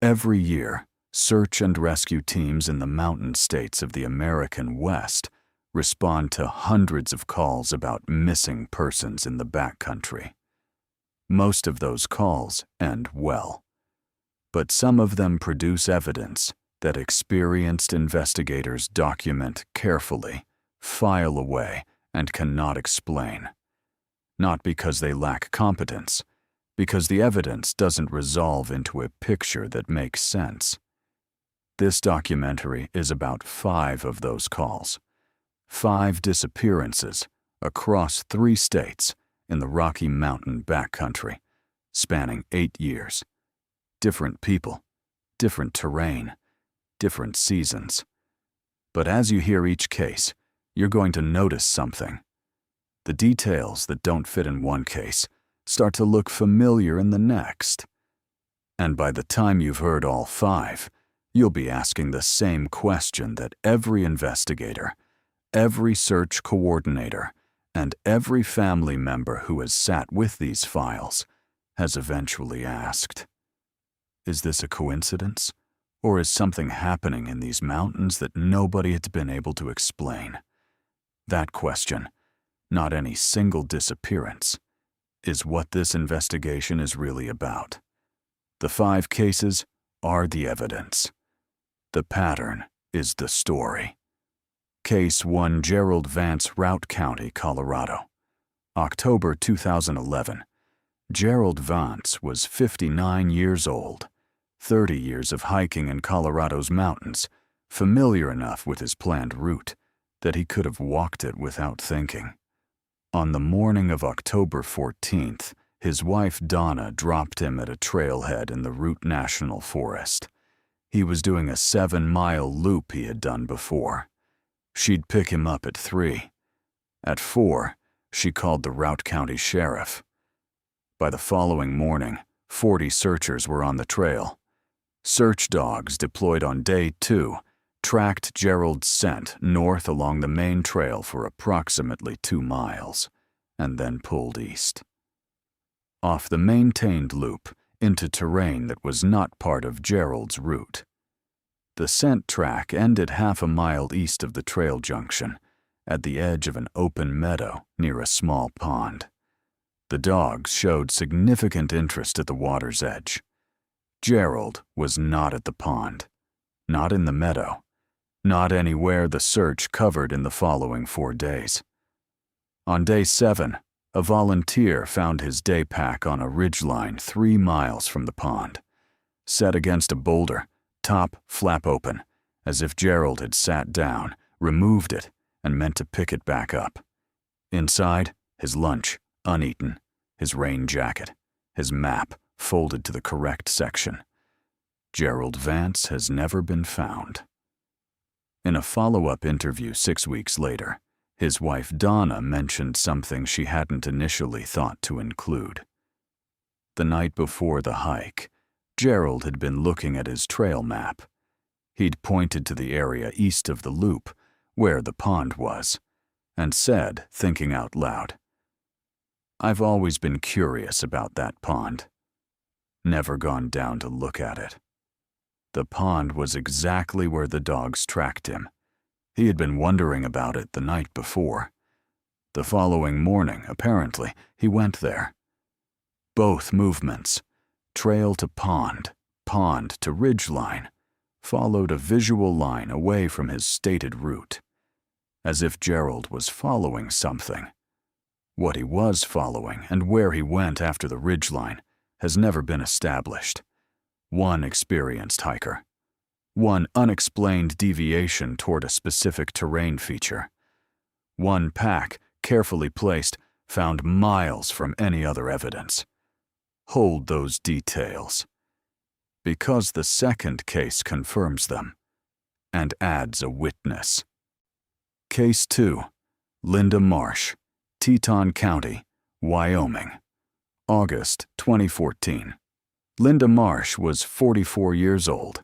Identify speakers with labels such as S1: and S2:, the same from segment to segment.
S1: Every year, search and rescue teams in the mountain states of the American West respond to hundreds of calls about missing persons in the backcountry. Most of those calls end well, but some of them produce evidence that experienced investigators document carefully, file away, and cannot explain. Not because they lack competence, because the evidence doesn't resolve into a picture that makes sense. This documentary is about 5 of those calls. 5 disappearances across 3 states in the Rocky Mountain backcountry, spanning 8 years. Different people, different terrain, different seasons. But as you hear each case, you're going to notice something. The details that don't fit in one case start to look familiar in the next. And by the time you've heard all 5, you'll be asking the same question that every investigator, every search coordinator, and every family member who has sat with these files has eventually asked. Is this a coincidence? Or is something happening in these mountains that nobody has been able to explain? That question, not any single disappearance, is what this investigation is really about. The 5 cases are the evidence. The pattern is the story. Case 1, Gerald Vance, Routt County, Colorado. October 2011. Gerald Vance was 59 years old, 30 years of hiking in Colorado's mountains, familiar enough with his planned route that he could have walked it without thinking. On the morning of October 14th, his wife Donna dropped him at a trailhead in the Routt National Forest. He was doing a 7-mile loop he had done before. She'd pick him up at 3. At 4, she called the Routt County Sheriff. By the following morning, 40 searchers were on the trail. Search dogs deployed on day 2 tracked Gerald's scent north along the main trail for approximately 2 miles, and then pulled east. Off the maintained loop into terrain that was not part of Gerald's route. The scent track ended half a mile east of the trail junction, at the edge of an open meadow near a small pond. The dogs showed significant interest at the water's edge. Gerald was not at the pond, not in the meadow, not anywhere the search covered in the following 4 days. On day 7, a volunteer found his day pack on a ridgeline 3 miles from the pond, set against a boulder, top flap open, as if Gerald had sat down, removed it, and meant to pick it back up. Inside, his lunch, uneaten, his rain jacket, his map folded to the correct section. Gerald Vance has never been found. In a follow-up interview 6 weeks later, his wife Donna mentioned something she hadn't initially thought to include. The night before the hike, Gerald had been looking at his trail map. He'd pointed to the area east of the loop, where the pond was, and said, thinking out loud, "I've always been curious about that pond. Never gone down to look at it." The pond was exactly where the dogs tracked him. He had been wondering about it the night before. The following morning, apparently, he went there. Both movements, trail to pond, pond to ridgeline, followed a visual line away from his stated route, as if Gerald was following something. What he was following and where he went after the ridgeline has never been established. One experienced hiker, one unexplained deviation toward a specific terrain feature, one pack, carefully placed, found miles from any other evidence. Hold those details, because the second case confirms them and adds a witness. Case 2, Linda Marsh, Teton County, Wyoming, August 2014. Linda Marsh was 44 years old,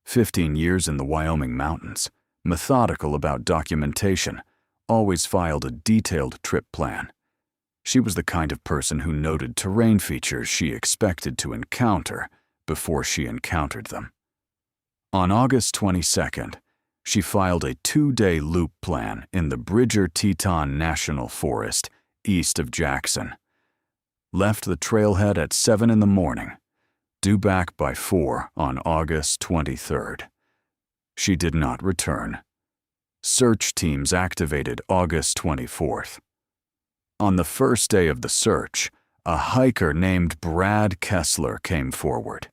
S1: 15 years in the Wyoming mountains, methodical about documentation, always filed a detailed trip plan. She was the kind of person who noted terrain features she expected to encounter, before she encountered them. On August 22nd, she filed a 2-day loop plan in the Bridger-Teton National Forest east of Jackson. Left the trailhead at 7 in the morning, due back by 4 on August 23rd. She did not return. Search teams activated August 24th. On the first day of the search, a hiker named Brad Kessler came forward.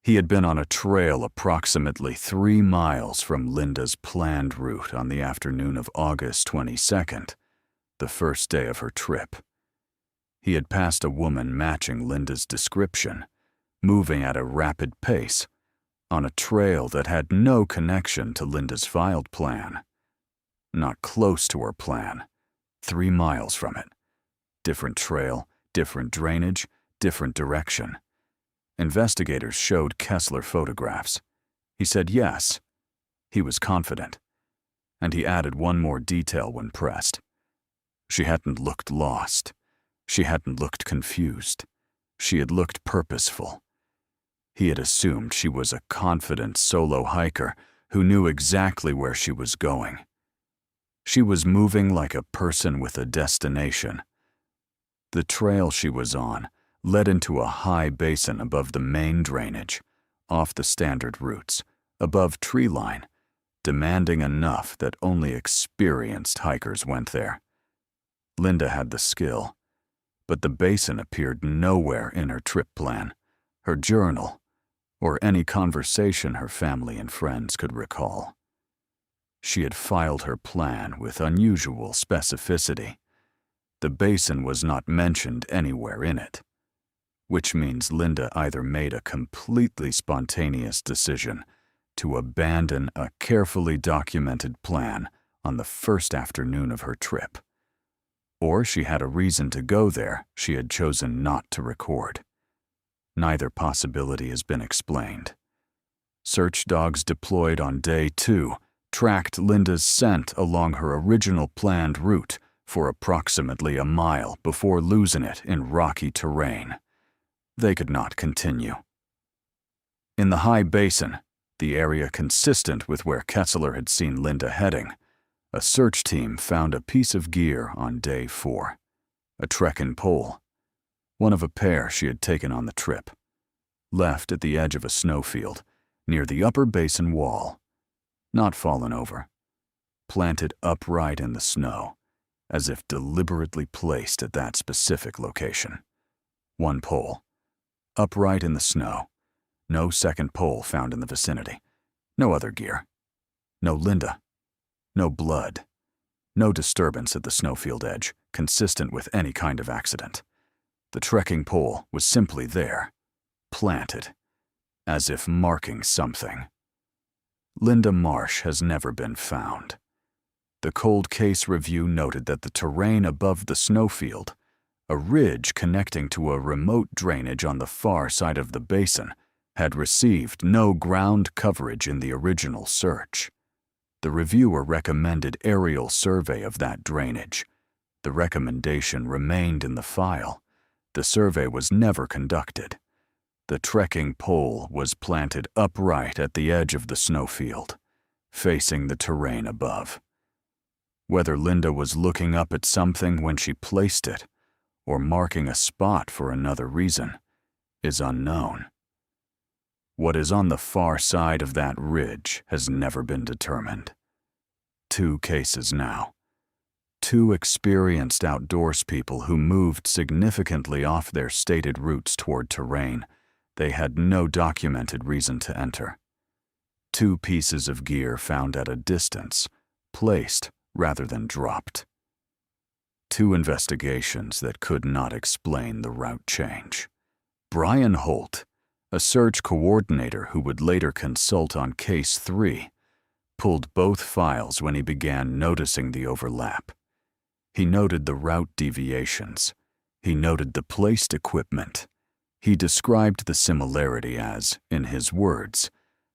S1: He had been on a trail approximately 3 miles from Linda's planned route on the afternoon of August 22nd, the first day of her trip. He had passed a woman matching Linda's description, moving at a rapid pace, on a trail that had no connection to Linda's filed plan. Not close to her plan, 3 miles from it. Different trail, different drainage, different direction. Investigators showed Kessler photographs. He said yes. He was confident. And he added one more detail when pressed. She hadn't looked lost. She hadn't looked confused. She had looked purposeful. He had assumed she was a confident solo hiker who knew exactly where she was going. She was moving like a person with a destination. The trail she was on led into a high basin above the main drainage, off the standard routes, above tree line, demanding enough that only experienced hikers went there. Linda had the skill, but the basin appeared nowhere in her trip plan, her journal, or any conversation her family and friends could recall. She had filed her plan with unusual specificity. The basin was not mentioned anywhere in it, which means Linda either made a completely spontaneous decision to abandon a carefully documented plan on the first afternoon of her trip, or she had a reason to go there she had chosen not to record. Neither possibility has been explained. Search dogs deployed on day 2 tracked Linda's scent along her original planned route for approximately a mile before losing it in rocky terrain. They could not continue. In the high basin, the area consistent with where Kessler had seen Linda heading, a search team found a piece of gear on day 4, a trekking pole, one of a pair she had taken on the trip, left at the edge of a snowfield near the upper basin wall, not fallen over, planted upright in the snow, as if deliberately placed at that specific location. One pole, upright in the snow, no second pole found in the vicinity, no other gear, no Linda, no blood, no disturbance at the snowfield edge consistent with any kind of accident. The trekking pole was simply there, planted, as if marking something. Linda Marsh has never been found. The cold case review noted that the terrain above the snowfield, a ridge connecting to a remote drainage on the far side of the basin, had received no ground coverage in the original search. The reviewer recommended aerial survey of that drainage. The recommendation remained in the file. The survey was never conducted. The trekking pole was planted upright at the edge of the snowfield, facing the terrain above. Whether Linda was looking up at something when she placed it, or marking a spot for another reason, is unknown. What is on the far side of that ridge has never been determined. 2 cases now. 2 experienced outdoors people who moved significantly off their stated routes toward terrain they had no documented reason to enter. 2 pieces of gear found at a distance, placed rather than dropped. 2 investigations that could not explain the route change. Brian Holt, a search coordinator who would later consult on Case 3, pulled both files when he began noticing the overlap. He noted the route deviations. He noted the placed equipment. He described the similarity as, in his words,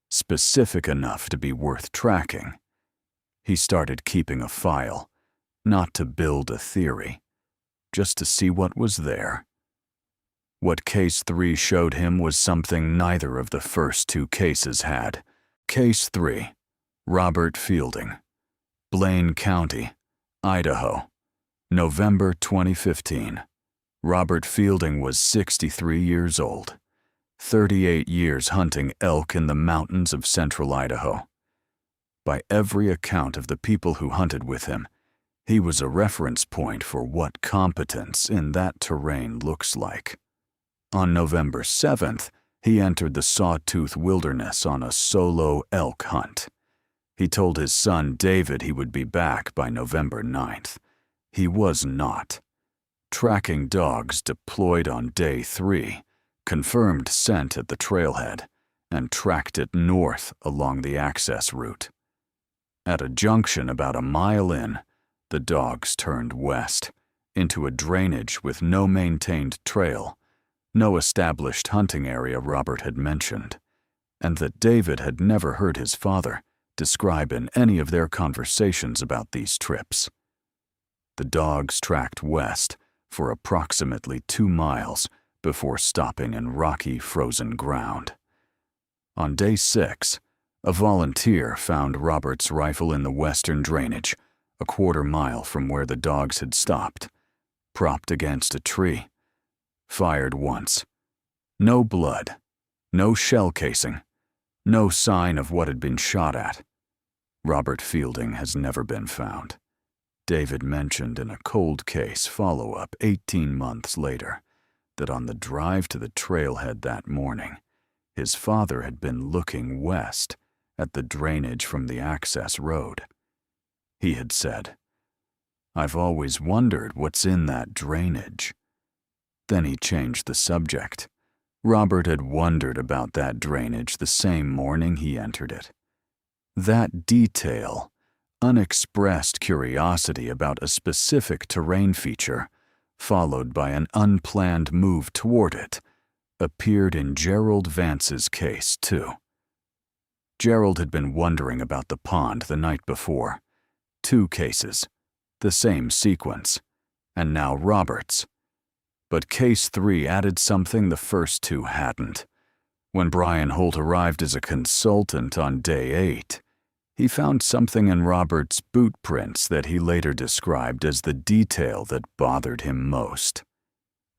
S1: specific enough to be worth tracking. He started keeping a file, not to build a theory, just to see what was there. What Case 3 showed him was something neither of the first two cases had. Case 3, Robert Fielding, Blaine County, Idaho, November 2015. Robert Fielding was 63 years old, 38 years hunting elk in the mountains of central Idaho. By every account of the people who hunted with him, he was a reference point for what competence in that terrain looks like. On November 7th, he entered the Sawtooth Wilderness on a solo elk hunt. He told his son David he would be back by November 9th. He was not. Tracking dogs deployed on day 3 confirmed scent at the trailhead and tracked it north along the access route. At a junction about a mile in, the dogs turned west, into a drainage with no maintained trail, no established hunting area Robert had mentioned, and that David had never heard his father describe in any of their conversations about these trips. The dogs tracked west for approximately 2 miles before stopping in rocky, frozen ground. On day 6, a volunteer found Robert's rifle in the western drainage, a quarter mile from where the dogs had stopped, propped against a tree. Fired once. No blood, no shell casing, no sign of what had been shot at. Robert Fielding has never been found. David mentioned in a cold case follow-up 18 months later that on the drive to the trailhead that morning, his father had been looking west at the drainage from the access road. He had said, "I've always wondered what's in that drainage." Then he changed the subject. Robert had wondered about that drainage the same morning he entered it. That detail, unexpressed curiosity about a specific terrain feature, followed by an unplanned move toward it, appeared in Gerald Vance's case, too. Gerald had been wondering about the pond the night before. 2 cases, the same sequence, and now Robert's. But Case 3 added something the first 2 hadn't. When Brian Holt arrived as a consultant on day 8, he found something in Robert's boot prints that he later described as the detail that bothered him most.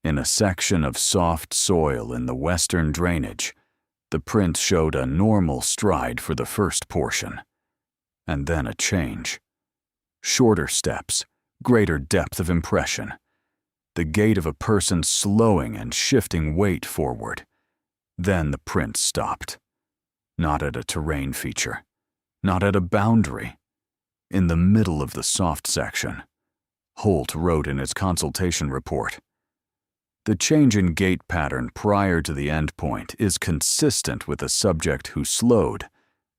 S1: In a section of soft soil in the western drainage, the print showed a normal stride for the first portion, and then a change. Shorter steps, greater depth of impression. The gait of a person slowing and shifting weight forward. Then the print stopped. Not at a terrain feature. Not at a boundary. In the middle of the soft section. Holt wrote in his consultation report, "The change in gait pattern prior to the end point is consistent with a subject who slowed,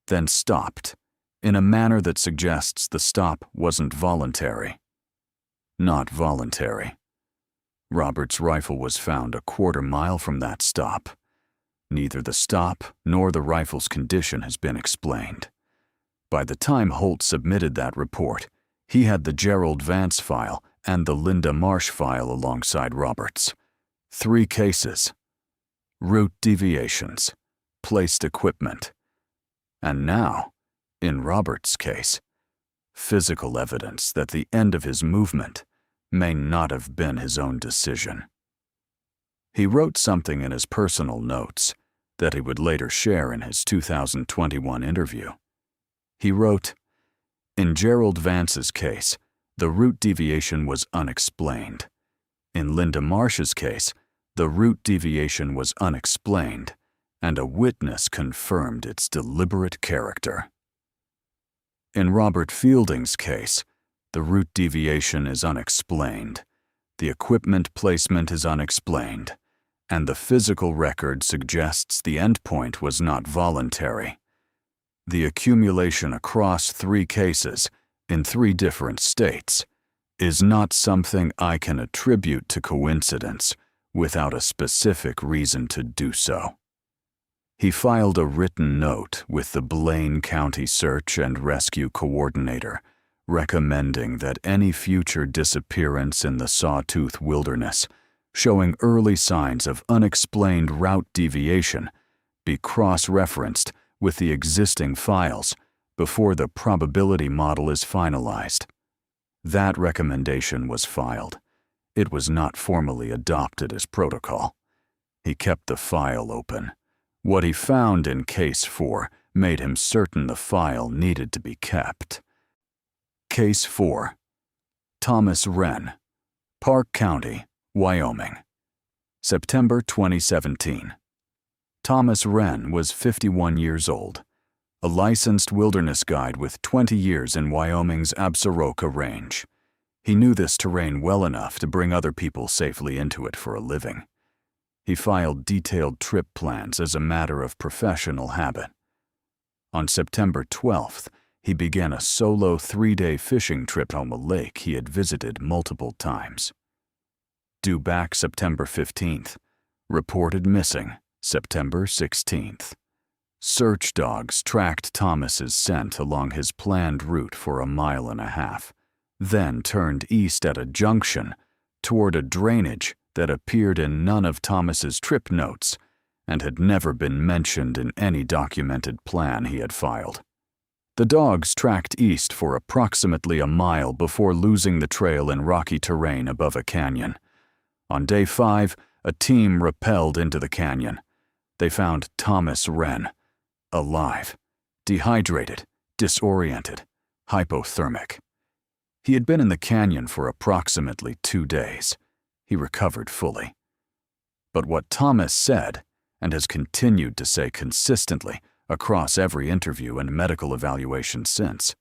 S1: then stopped, in a manner that suggests the stop wasn't voluntary." Not voluntary. Robert's rifle was found a quarter mile from that stop. Neither the stop nor the rifle's condition has been explained. By the time Holt submitted that report, he had the Gerald Vance file and the Linda Marsh file alongside Robert's. 3 cases. Route deviations. Placed equipment. And now, in Robert's case, physical evidence that the end of his movement may not have been his own decision. He wrote something in his personal notes that he would later share in his 2021 interview. He wrote, "In Gerald Vance's case, the route deviation was unexplained. In Linda Marsh's case, the route deviation was unexplained, and a witness confirmed its deliberate character. In Robert Fielding's case, the route deviation is unexplained, the equipment placement is unexplained, and the physical record suggests the endpoint was not voluntary. The accumulation across 3 cases, in 3 different states, is not something I can attribute to coincidence without a specific reason to do so." He filed a written note with the Blaine County Search and Rescue Coordinator, recommending that any future disappearance in the Sawtooth Wilderness showing early signs of unexplained route deviation, be cross-referenced with the existing files before the probability model is finalized. That recommendation was filed. It was not formally adopted as protocol. He kept the file open. What he found in Case 4 made him certain the file needed to be kept. Case 4. Thomas Wren, Park County, Wyoming. September 2017. Thomas Wren was 51 years old, a licensed wilderness guide with 20 years in Wyoming's Absaroka Range. He knew this terrain well enough to bring other people safely into it for a living. He filed detailed trip plans as a matter of professional habit. On September 12th, he began a solo 3-day fishing trip home a lake he had visited multiple times. Due back September 15th, reported missing September 16th. Search dogs tracked Thomas's scent along his planned route for 1.5 miles, then turned east at a junction toward a drainage that appeared in none of Thomas's trip notes and had never been mentioned in any documented plan he had filed. The dogs tracked east for approximately 1 mile before losing the trail in rocky terrain above a canyon. On day 5, a team rappelled into the canyon. They found Thomas Wren, alive, dehydrated, disoriented, hypothermic. He had been in the canyon for approximately 2 days. He recovered fully. But what Thomas said, and has continued to say consistently across every interview and medical evaluation since,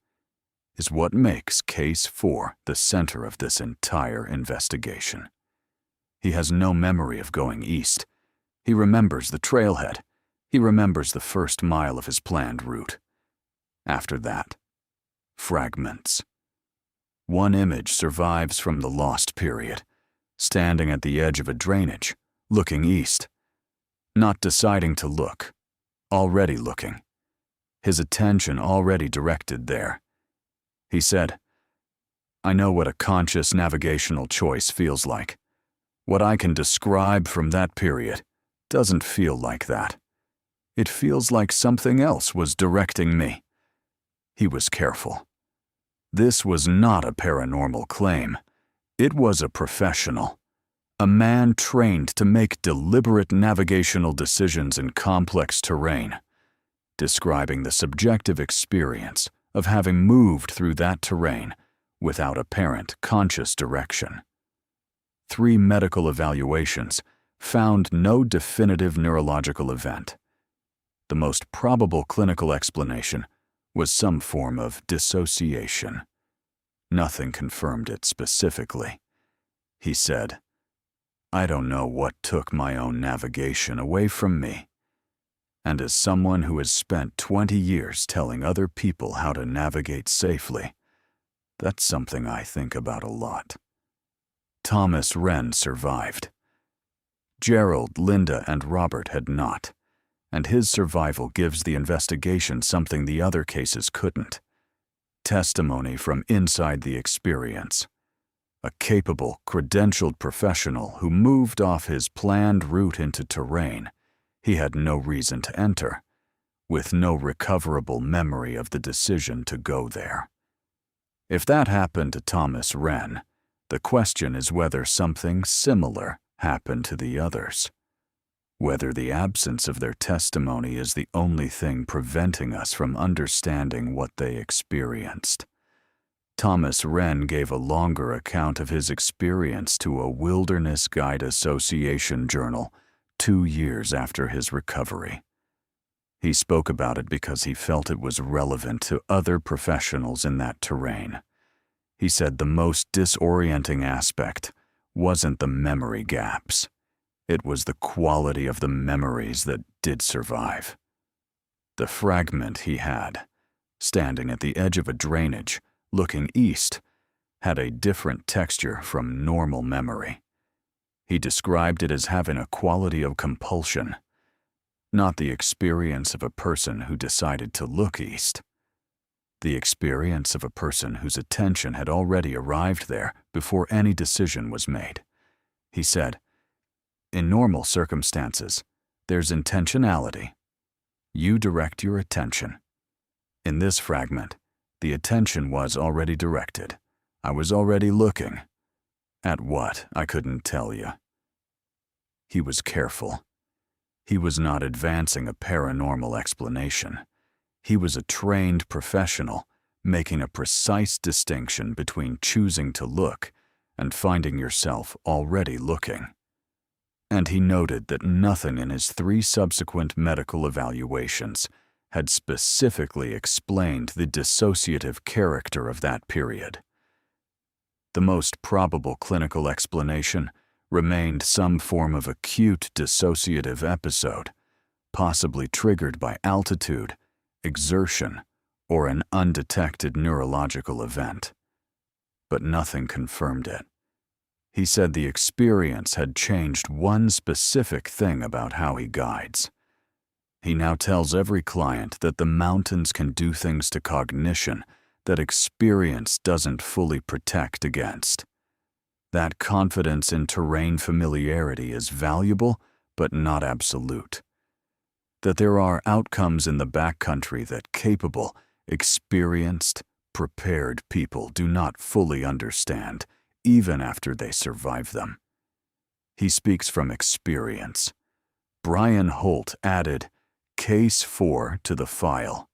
S1: is what makes Case 4 the center of this entire investigation. He has no memory of going east. He remembers the trailhead. He remembers the first mile of his planned route. After that, fragments. One image survives from the lost period, standing at the edge of a drainage, looking east. Not deciding to look, already looking. His attention already directed there. He said, "I know what a conscious navigational choice feels like. What I can describe from that period doesn't feel like that. It feels like something else was directing me." He was careful. This was not a paranormal claim. It was a professional. A man trained to make deliberate navigational decisions in complex terrain, describing the subjective experience of having moved through that terrain without apparent conscious direction. 3 medical evaluations found no definitive neurological event. The most probable clinical explanation was some form of dissociation. Nothing confirmed it specifically. He said, "I don't know what took my own navigation away from me. And as someone who has spent 20 years telling other people how to navigate safely, that's something I think about a lot." Thomas Wren survived. Gerald, Linda, and Robert had not, and his survival gives the investigation something the other cases couldn't: testimony from inside the experience. A capable, credentialed professional who moved off his planned route into terrain he had no reason to enter, with no recoverable memory of the decision to go there. If that happened to Thomas Wren, the question is whether something similar happened to the others. Whether the absence of their testimony is the only thing preventing us from understanding what they experienced. Thomas Wren gave a longer account of his experience to a Wilderness Guide Association journal 2 years after his recovery. He spoke about it because he felt it was relevant to other professionals in that terrain. He said the most disorienting aspect wasn't the memory gaps. It was the quality of the memories that did survive. The fragment he had, standing at the edge of a drainage, looking east, had a different texture from normal memory. He described it as having a quality of compulsion, not the experience of a person who decided to look east. The experience of a person whose attention had already arrived there before any decision was made. He said, In normal circumstances, there's intentionality. You direct your attention. In this fragment, the attention was already directed. I was already looking. At what, I couldn't tell you. He was careful. He was not advancing a paranormal explanation. He was a trained professional, making a precise distinction between choosing to look and finding yourself already looking. And he noted that nothing in his 3 subsequent medical evaluations had specifically explained the dissociative character of that period. The most probable clinical explanation remained some form of acute dissociative episode, possibly triggered by altitude, exertion, or an undetected neurological event. But nothing confirmed it. He said the experience had changed one specific thing about how he guides. He now tells every client that the mountains can do things to cognition that experience doesn't fully protect against. That confidence in terrain familiarity is valuable, but not absolute. That there are outcomes in the backcountry that capable, experienced, prepared people do not fully understand, even after they survive them. He speaks from experience. Brian Holt added Case 4 to the file.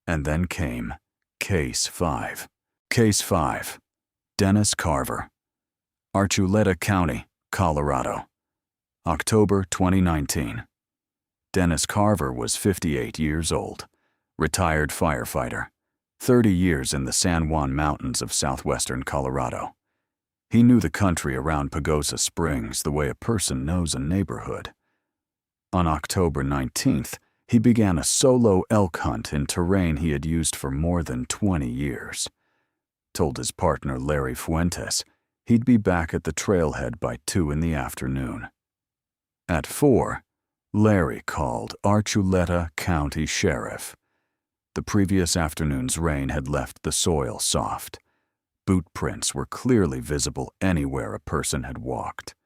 S1: And then came Case 5. Case 5. Dennis Carver. Archuleta County, Colorado. October 2019. Dennis Carver was 58 years old, retired firefighter, 30 years in the San Juan Mountains of southwestern Colorado. He knew the country around Pagosa Springs the way a person knows a neighborhood. On October 19th, he began a solo elk hunt in terrain he had used for more than 20 years. Told his partner Larry Fuentes he'd be back at the trailhead by 2 in the afternoon. At 4, Larry called Archuleta County Sheriff. The previous afternoon's rain had left the soil soft. Boot prints were clearly visible anywhere a person had walked.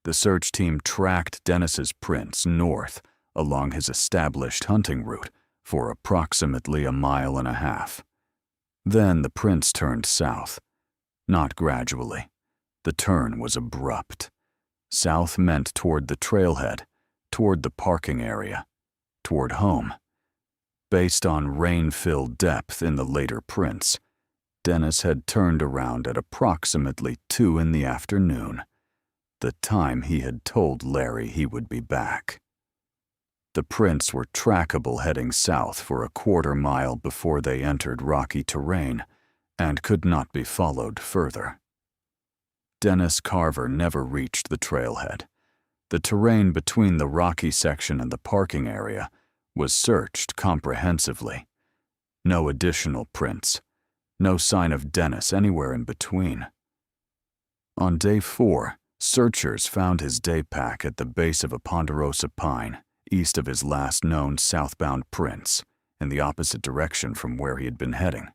S1: The search team tracked Dennis's prints north along his established hunting route for approximately 1.5 miles. Then the prints turned south. Not gradually. The turn was abrupt. South meant toward the trailhead, toward the parking area, toward home. Based on rain-filled depth in the later prints, Dennis had turned around at approximately 2 in the afternoon, the time he had told Larry he would be back. The prints were trackable heading south for a 1/4 mile before they entered rocky terrain and could not be followed further. Dennis Carver never reached the trailhead. The terrain between the rocky section and the parking area was searched comprehensively. No additional prints. No sign of Dennis anywhere in between. On day 4, searchers found his day pack at the base of a ponderosa pine, east of his last known southbound prints, in the opposite direction from where he had been heading.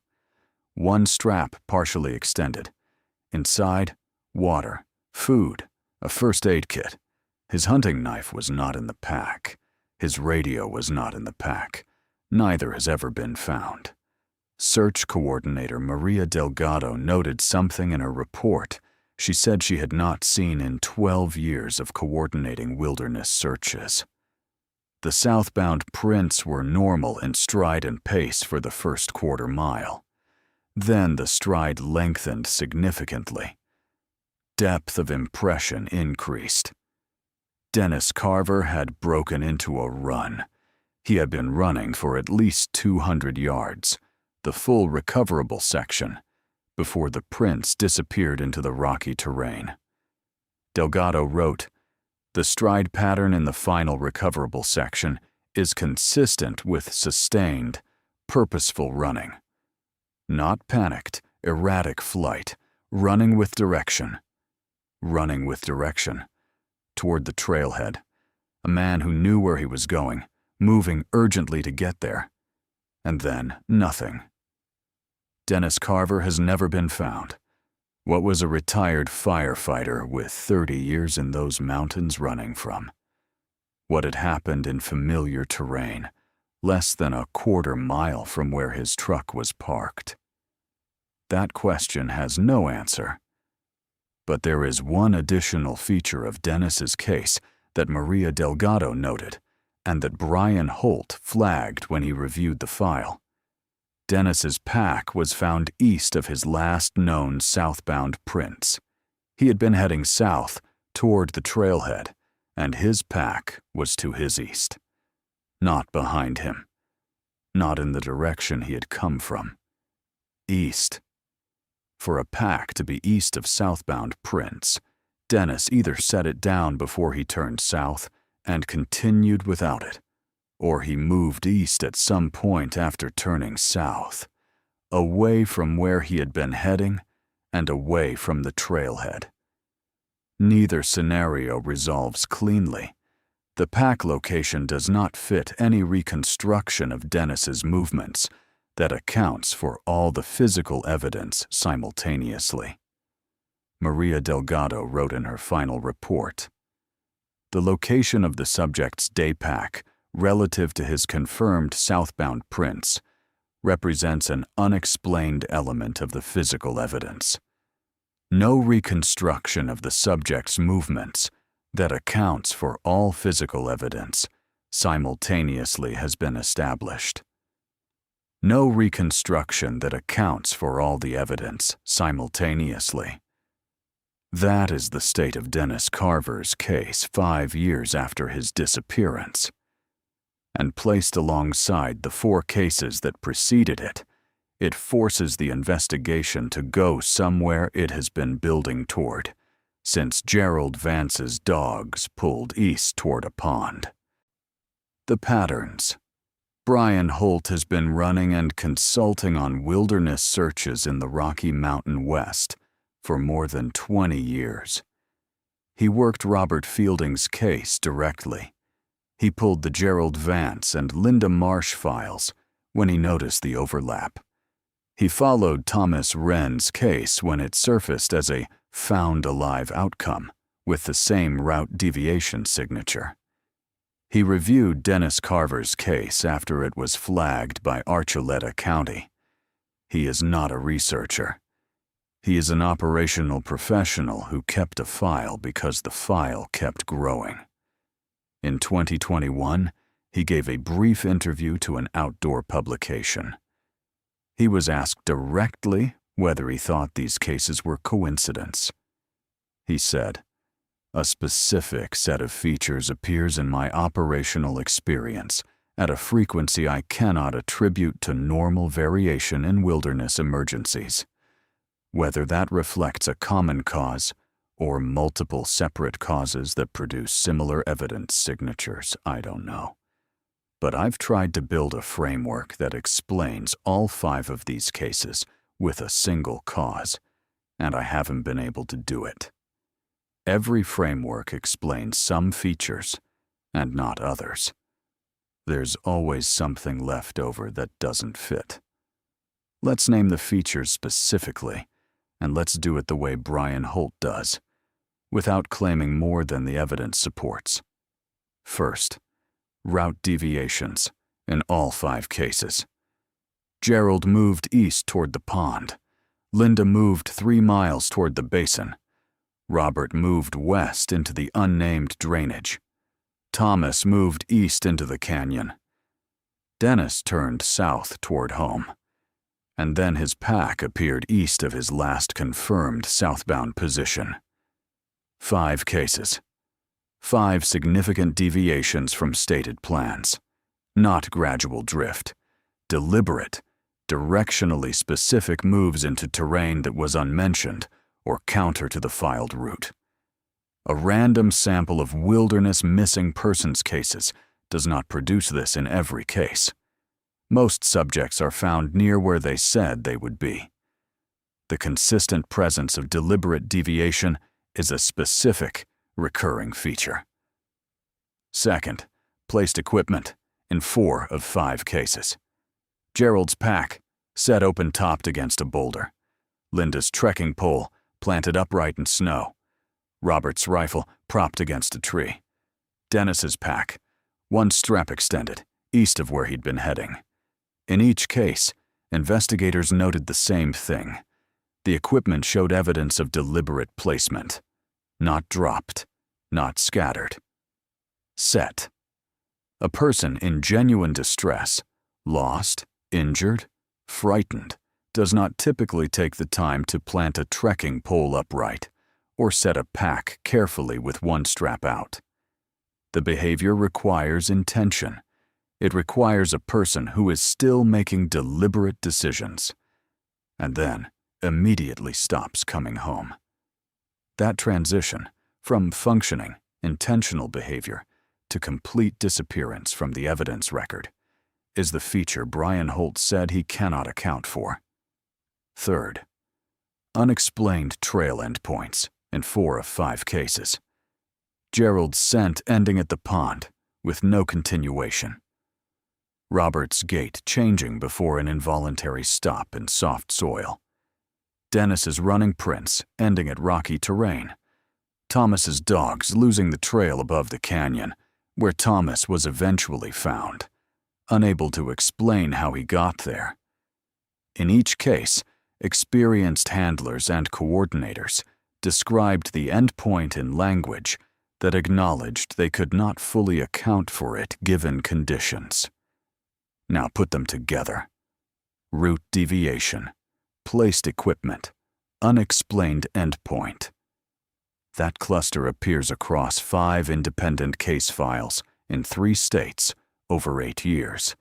S1: One strap partially extended. Inside, water, food, a first aid kit. His hunting knife was not in the pack. His radio was not in the pack. Neither has ever been found. Search coordinator Maria Delgado noted something in her report she said she had not seen in 12 years of coordinating wilderness searches. The southbound prints were normal in stride and pace for the first 1/4 mile. Then the stride lengthened significantly. Depth of impression increased. Dennis Carver had broken into a run. He had been running for at least 200 yards, the full recoverable section, before the prints disappeared into the rocky terrain. Delgado wrote, "The stride pattern in the final recoverable section is consistent with sustained, purposeful running. Not panicked, erratic flight, running with direction. Running with direction. Toward the trailhead. A man who knew where he was going, moving urgently to get there. And then nothing. Dennis Carver has never been found. What was a retired firefighter with 30 years in those mountains running from? What had happened in familiar terrain, less than a quarter mile from where his truck was parked? That question has no answer. But there is one additional feature of Dennis's case that Maria Delgado noted, and that Brian Holt flagged when he reviewed the file. Dennis's pack was found east of his last known southbound prints. He had been heading south toward the trailhead, and his pack was to his east. Not behind him. Not in the direction he had come from. East. For a pack to be east of southbound prints, Dennis either set it down before he turned south and continued without it, or he moved east at some point after turning south, away from where he had been heading and away from the trailhead. Neither scenario resolves cleanly. The pack location does not fit any reconstruction of Dennis's movements that accounts for all the physical evidence simultaneously. Maria Delgado wrote in her final report, "The location of the subject's day pack relative to his confirmed southbound prints represents an unexplained element of the physical evidence. No reconstruction of the subject's movements that accounts for all physical evidence simultaneously has been established. No reconstruction that accounts for all the evidence simultaneously. That is the state of Dennis Carver's case 5 years after his disappearance. And placed alongside the 4 cases that preceded it, it forces the investigation to go somewhere it has been building toward, since Gerald Vance's dogs pulled east toward a pond. The patterns. Brian Holt has been running and consulting on wilderness searches in the Rocky Mountain West for more than 20 years. He worked Robert Fielding's case directly. He pulled the Gerald Vance and Linda Marsh files when he noticed the overlap. He followed Thomas Wren's case when it surfaced as a found alive outcome with the same route deviation signature. He reviewed Dennis Carver's case after it was flagged by Archuleta County. He is not a researcher. He is an operational professional who kept a file because the file kept growing. In 2021, he gave a brief interview to an outdoor publication. He was asked directly whether he thought these cases were coincidence. He said, "A specific set of features appears in my operational experience at a frequency I cannot attribute to normal variation in wilderness emergencies. Whether that reflects a common cause or multiple separate causes that produce similar evidence signatures, I don't know. But I've tried to build a framework that explains all 5 of these cases with a single cause, and I haven't been able to do it. Every framework explains some features and not others. There's always something left over that doesn't fit. Let's name the features specifically, and let's do it the way Brian Holt does, without claiming more than the evidence supports. First, route deviations in all 5 cases. Gerald moved east toward the pond. Linda moved 3 miles toward the basin. Robert moved west into the unnamed drainage. Thomas moved east into the canyon. Dennis turned south toward home. And then his pack appeared east of his last confirmed southbound position. 5 cases. 5 significant deviations from stated plans. Not gradual drift. Deliberate, directionally specific moves into terrain that was unmentioned or counter to the filed route. A random sample of wilderness missing persons cases does not produce this in every case. Most subjects are found near where they said they would be. The consistent presence of deliberate deviation is a specific, recurring feature. Second, placed equipment in 4 of 5 cases. Gerald's pack, set open-topped against a boulder. Linda's trekking pole, planted upright in snow. Robert's rifle propped against a tree. Dennis's pack, one strap extended, east of where he'd been heading. In each case, investigators noted the same thing. The equipment showed evidence of deliberate placement. Not dropped, not scattered. Set. A person in genuine distress, lost, injured, frightened, does not typically take the time to plant a trekking pole upright or set a pack carefully with one strap out. The behavior requires intention. It requires a person who is still making deliberate decisions, and then immediately stops coming home. That transition from functioning, intentional behavior to complete disappearance from the evidence record is the feature Brian Holt said he cannot account for. Third, unexplained trail endpoints in 4 of 5 cases. Gerald's scent ending at the pond with no continuation. Robert's gait changing before an involuntary stop in soft soil. Dennis's running prints ending at rocky terrain. Thomas's dogs losing the trail above the canyon, where Thomas was eventually found, unable to explain how he got there. In each case, experienced handlers and coordinators described the endpoint in language that acknowledged they could not fully account for it given conditions. Now put them together. Route deviation, placed equipment, unexplained endpoint. That cluster appears across 5 independent case files in 3 states over 8 years,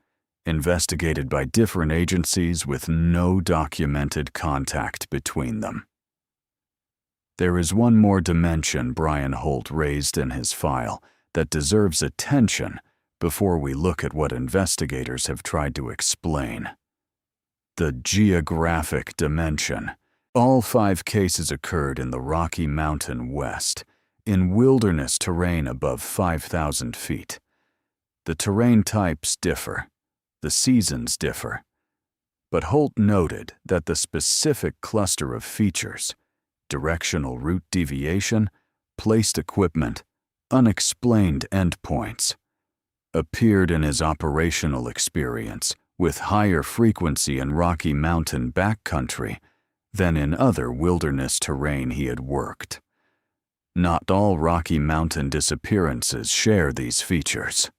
S1: investigated by different agencies with no documented contact between them. There is one more dimension Brian Holt raised in his file that deserves attention before we look at what investigators have tried to explain. The geographic dimension. All 5 cases occurred in the Rocky Mountain West, in wilderness terrain above 5,000 feet. The terrain types differ, the seasons differ, but Holt noted that the specific cluster of features, directional route deviation, placed equipment, unexplained endpoints, appeared in his operational experience with higher frequency in Rocky Mountain backcountry than in other wilderness terrain he had worked. Not all Rocky Mountain disappearances share these features.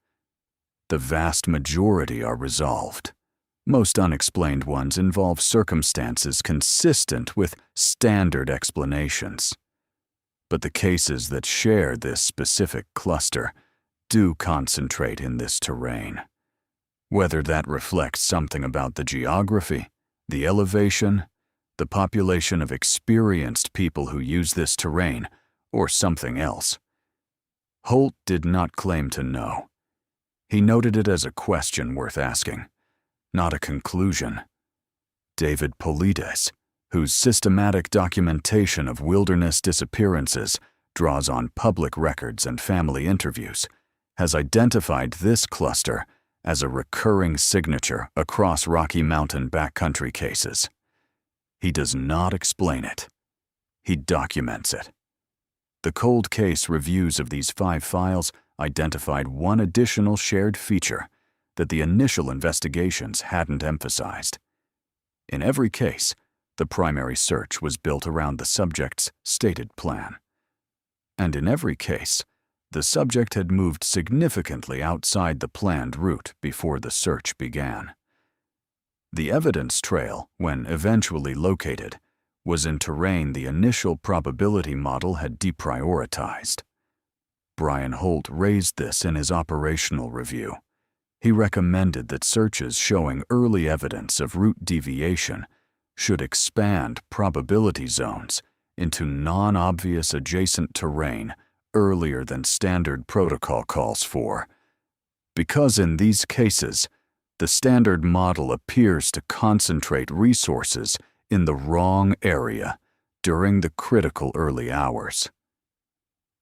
S1: The vast majority are resolved. Most unexplained ones involve circumstances consistent with standard explanations. But the cases that share this specific cluster do concentrate in this terrain. Whether that reflects something about the geography, the elevation, the population of experienced people who use this terrain, or something else. Holt did not claim to know. He noted it as a question worth asking, not a conclusion. David Polides, whose systematic documentation of wilderness disappearances draws on public records and family interviews, has identified this cluster as a recurring signature across Rocky Mountain backcountry cases. He does not explain it. He documents it. The cold case reviews of these 5 files identified one additional shared feature that the initial investigations hadn't emphasized. In every case, the primary search was built around the subject's stated plan. And in every case, the subject had moved significantly outside the planned route before the search began. The evidence trail, when eventually located, was in terrain the initial probability model had deprioritized. Brian Holt raised this in his operational review. He recommended that searches showing early evidence of route deviation should expand probability zones into non-obvious adjacent terrain earlier than standard protocol calls for, because in these cases, the standard model appears to concentrate resources in the wrong area during the critical early hours.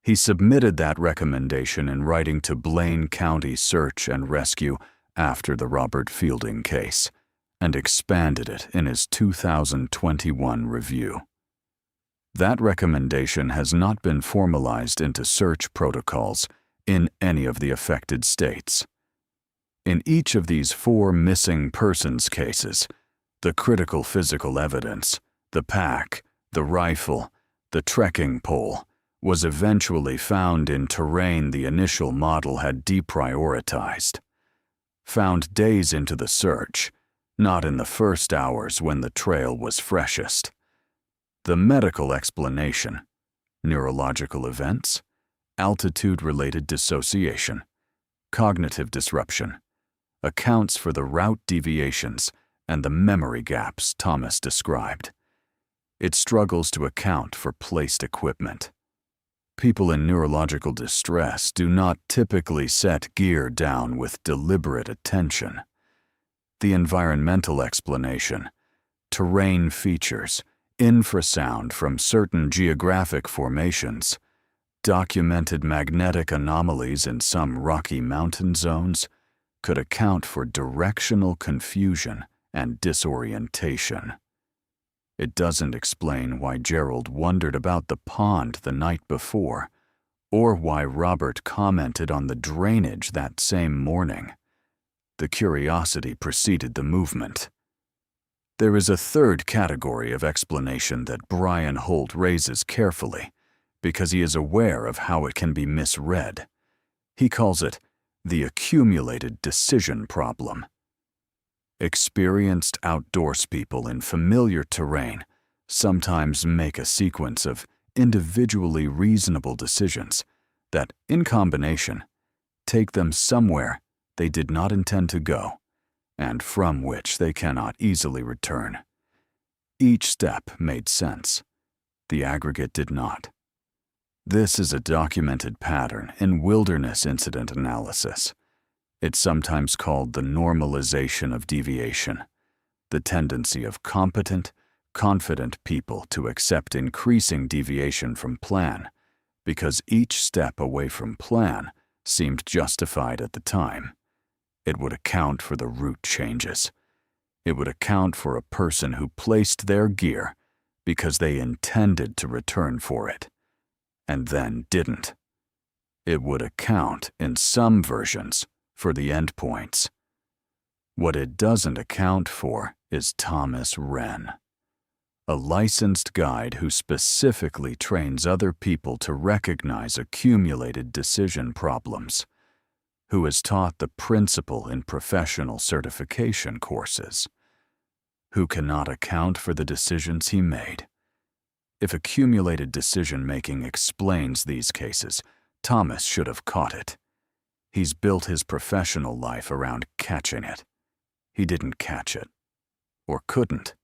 S1: He submitted that recommendation in writing to Blaine County Search and Rescue after the Robert Fielding case, and expanded it in his 2021 review. That recommendation has not been formalized into search protocols in any of the affected states. In each of these 4 missing persons cases, the critical physical evidence, the pack, the rifle, the trekking pole, was eventually found in terrain the initial model had deprioritized. Found days into the search, not in the first hours when the trail was freshest. The medical explanation: neurological events, altitude-related dissociation, cognitive disruption, accounts for the route deviations and the memory gaps Thomas described. It struggles to account for placed equipment. People in neurological distress do not typically set gear down with deliberate attention. The environmental explanation: terrain features, infrasound from certain geographic formations, documented magnetic anomalies in some Rocky Mountain zones, could account for directional confusion and disorientation. It doesn't explain why Gerald wondered about the pond the night before, or why Robert commented on the drainage that same morning. The curiosity preceded the movement. There is a third category of explanation that Brian Holt raises carefully, because he is aware of how it can be misread. He calls it the accumulated decision problem. Experienced outdoorspeople in familiar terrain sometimes make a sequence of individually reasonable decisions that, in combination, take them somewhere they did not intend to go, and from which they cannot easily return. Each step made sense. The aggregate did not. This is a documented pattern in wilderness incident analysis. It's sometimes called the normalization of deviation, the tendency of competent, confident people to accept increasing deviation from plan because each step away from plan seemed justified at the time. It would account for the route changes. It would account for a person who placed their gear because they intended to return for it, and then didn't. It would account, in some versions, for the endpoints. What it doesn't account for is Thomas Wren, a licensed guide who specifically trains other people to recognize accumulated decision problems, who is taught the principle in professional certification courses, who cannot account for the decisions he made. If accumulated decision-making explains these cases, Thomas should have caught it. He's built his professional life around catching it. He didn't catch it, or couldn't.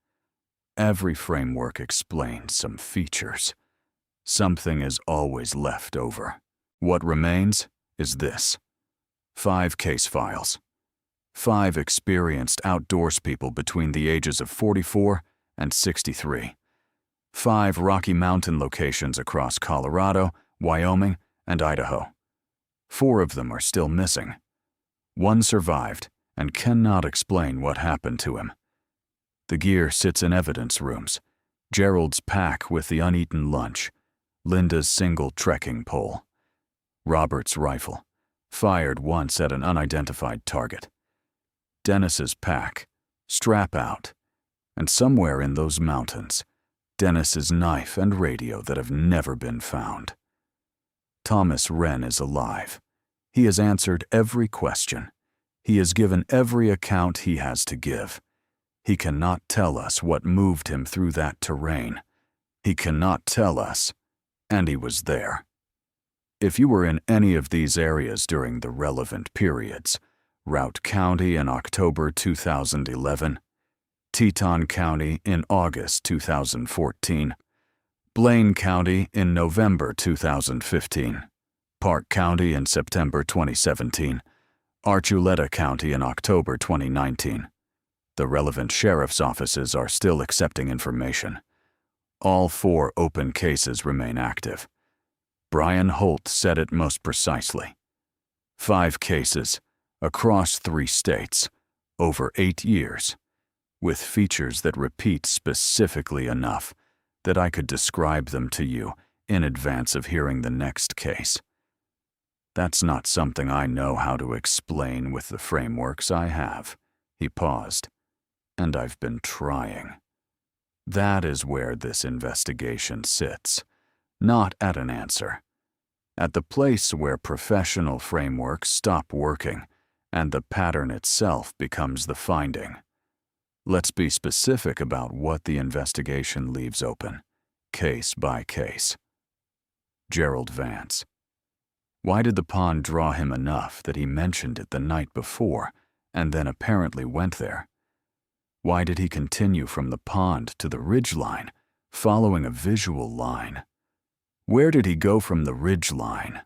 S1: Every framework explains some features. Something is always left over. What remains is this: 5 case files. 5 experienced outdoorspeople between the ages of 44 and 63. 5 Rocky Mountain locations across Colorado, Wyoming, and Idaho. 4 of them are still missing. 1 survived and cannot explain what happened to him. The gear sits in evidence rooms: Gerald's pack with the uneaten lunch, Linda's single trekking pole, Robert's rifle, fired once at an unidentified target, Dennis's pack, strap out, and somewhere in those mountains, Dennis's knife and radio that have never been found. Thomas Wren is alive. He has answered every question. He has given every account he has to give. He cannot tell us what moved him through that terrain. He cannot tell us, and he was there. If you were in any of these areas during the relevant periods, Routt County in October 2011, Teton County in August 2014, Blaine County in November 2015, Park County in September 2017, Archuleta County in October 2019. The relevant sheriff's offices are still accepting information. All 4 open cases remain active. Brian Holt said it most precisely. 5 cases, across 3 states, over 8 years, with features that repeat specifically enough that I could describe them to you in advance of hearing the next case. That's not something I know how to explain with the frameworks I have." He paused. "And I've been trying. That is where this investigation sits, not at an answer. At the place where professional frameworks stop working and the pattern itself becomes the finding. Let's be specific about what the investigation leaves open, case by case." Gerald Vance. Why did the pond draw him enough that he mentioned it the night before and then apparently went there? Why did he continue from the pond to the ridgeline, following a visual line? Where did he go from the ridgeline?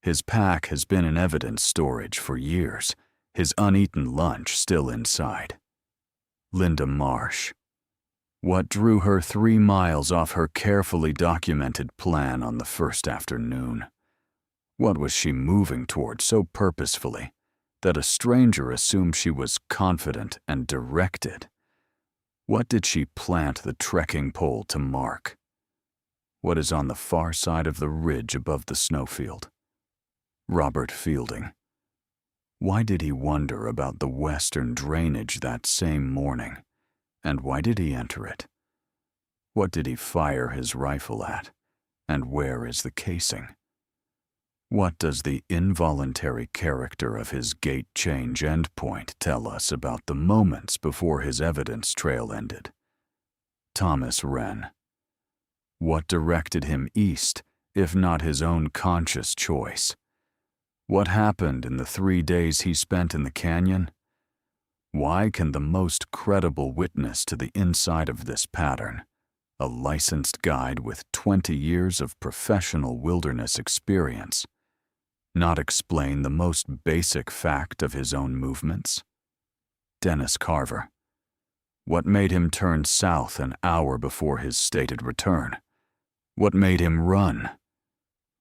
S1: His pack has been in evidence storage for years, his uneaten lunch still inside. Linda Marsh. What drew her 3 miles off her carefully documented plan on the first afternoon? What was she moving toward so purposefully that a stranger assumed she was confident and directed? What did she plant the trekking pole to mark? What is on the far side of the ridge above the snowfield? Robert Fielding. Why did he wonder about the western drainage that same morning? And why did he enter it? What did he fire his rifle at? And where is the casing? What does the involuntary character of his gait change endpoint tell us about the moments before his evidence trail ended? Thomas Wren. What directed him east, if not his own conscious choice? What happened in the 3 days he spent in the canyon? Why can the most credible witness to the inside of this pattern, a licensed guide with 20 years of professional wilderness experience, not explain the most basic fact of his own movements? Dennis Carver. What made him turn south an hour before his stated return? What made him run?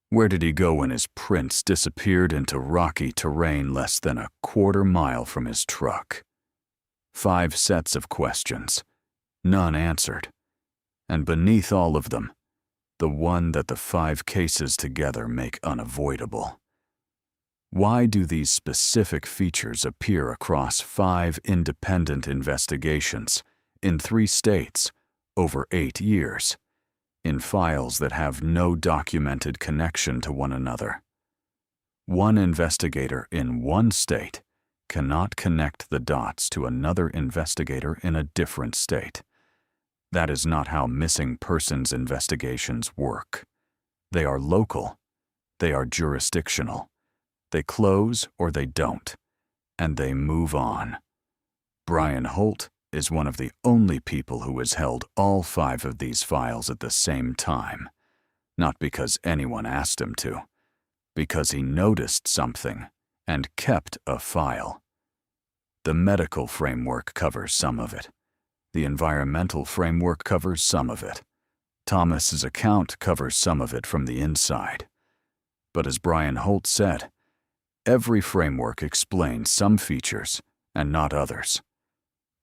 S1: Where did he go when his prints disappeared into rocky terrain less than a quarter mile from his truck? 5 sets of questions, none answered. And beneath all of them, the one that the 5 cases together make unavoidable. Why do these specific features appear across 5 independent investigations in 3 states over 8 years, in files that have no documented connection to one another? One investigator in one state cannot connect the dots to another investigator in a different state. That is not how missing persons investigations work. They are local. They are jurisdictional. They close or they don't, and they move on. Brian Holt is one of the only people who has held all 5 of these files at the same time, not because anyone asked him to, because he noticed something and kept a file. The medical framework covers some of it. The environmental framework covers some of it. Thomas's account covers some of it from the inside. But as Brian Holt said, every framework explains some features and not others.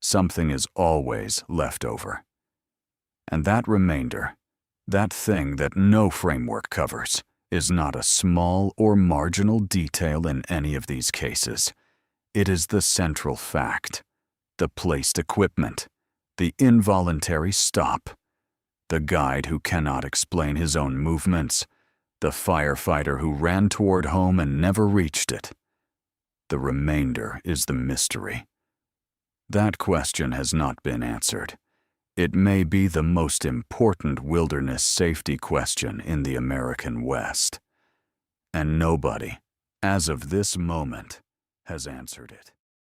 S1: Something is always left over. And that remainder, that thing that no framework covers, is not a small or marginal detail in any of these cases. It is the central fact, the placed equipment, the involuntary stop, the guide who cannot explain his own movements, the firefighter who ran toward home and never reached it. The remainder is the mystery. That question has not been answered. It may be the most important wilderness safety question in the American West. And nobody, as of this moment, has answered it.